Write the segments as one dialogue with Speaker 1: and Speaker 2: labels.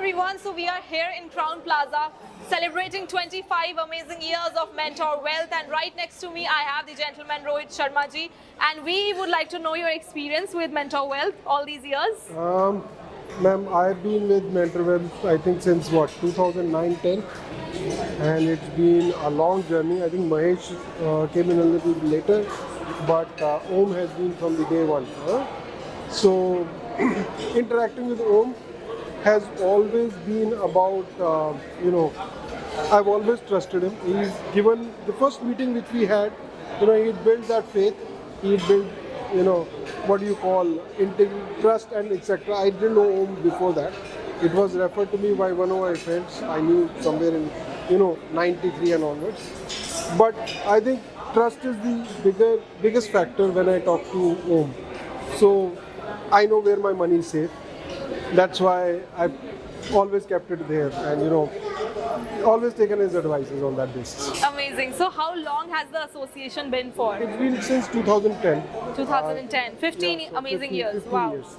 Speaker 1: everyone, so we are here in Crown Plaza celebrating 25 amazing years of Mentor Wealth, and right next to me I have the gentleman Rohit Sharma ji, and we would like to know your experience with Mentor Wealth all these years.
Speaker 2: Ma'am, I've been with Mentor Wealth I think since 2009-10, and it's been a long journey. I think Mahesh came in a little bit later, but Om has been from the day one. So interacting with Om has always been about, I've always trusted him. He's given the first meeting which we had, he built that faith, he built, what do you call, trust and etc. I didn't know Om before that. It was referred to me by one of my friends. I knew somewhere in, 93 and onwards. But I think trust is the biggest factor when I talk to Om. So I know where my money is safe. That's why I've always kept it there, and always taken his advices on that basis.
Speaker 1: Amazing. So how long has the association been for?
Speaker 2: It's been since 2010.
Speaker 1: 2010. 15
Speaker 2: Yeah, so
Speaker 1: amazing
Speaker 2: 15
Speaker 1: years.
Speaker 2: 15
Speaker 1: Wow.
Speaker 2: years.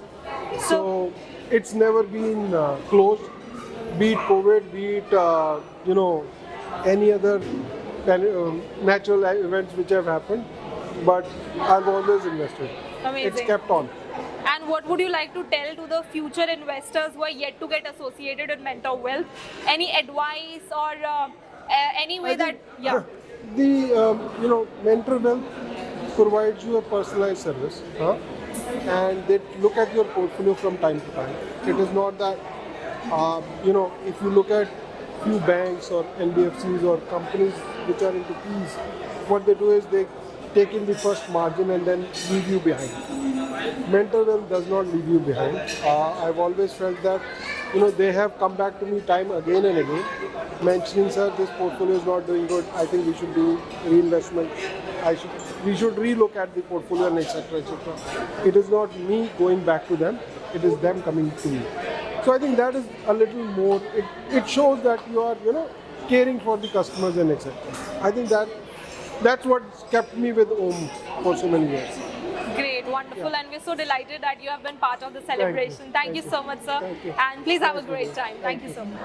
Speaker 2: So it's never been closed, be it COVID, be it any other natural events which have happened, but I've always invested.
Speaker 1: Amazing.
Speaker 2: It's kept on.
Speaker 1: And what would you like to tell to the future investors who are yet to get associated with Mentor Wealth? Any advice or any way that, yeah.
Speaker 2: The Mentor Wealth provides you a personalized service, and they look at your portfolio from time to time. It is not that if you look at few banks or NBFCs or companies which are into fees, what they do is they take in the first margin and then leave you behind. Mentor Wealth does not leave you behind. I've always felt that they have come back to me time again and again, mentioning, sir, this portfolio is not doing good. I think we should do reinvestment. We should relook at the portfolio and etc. etc. It is not me going back to them. It is them coming to me. So I think that is a little more. It shows that you are caring for the customers and etc. I think that's what's kept me with Om for so many years.
Speaker 1: Great, wonderful, and we're so delighted that you have been part of the celebration. Thank you so much, sir.
Speaker 2: Thank you.
Speaker 1: And please have a great time. Thank you so much.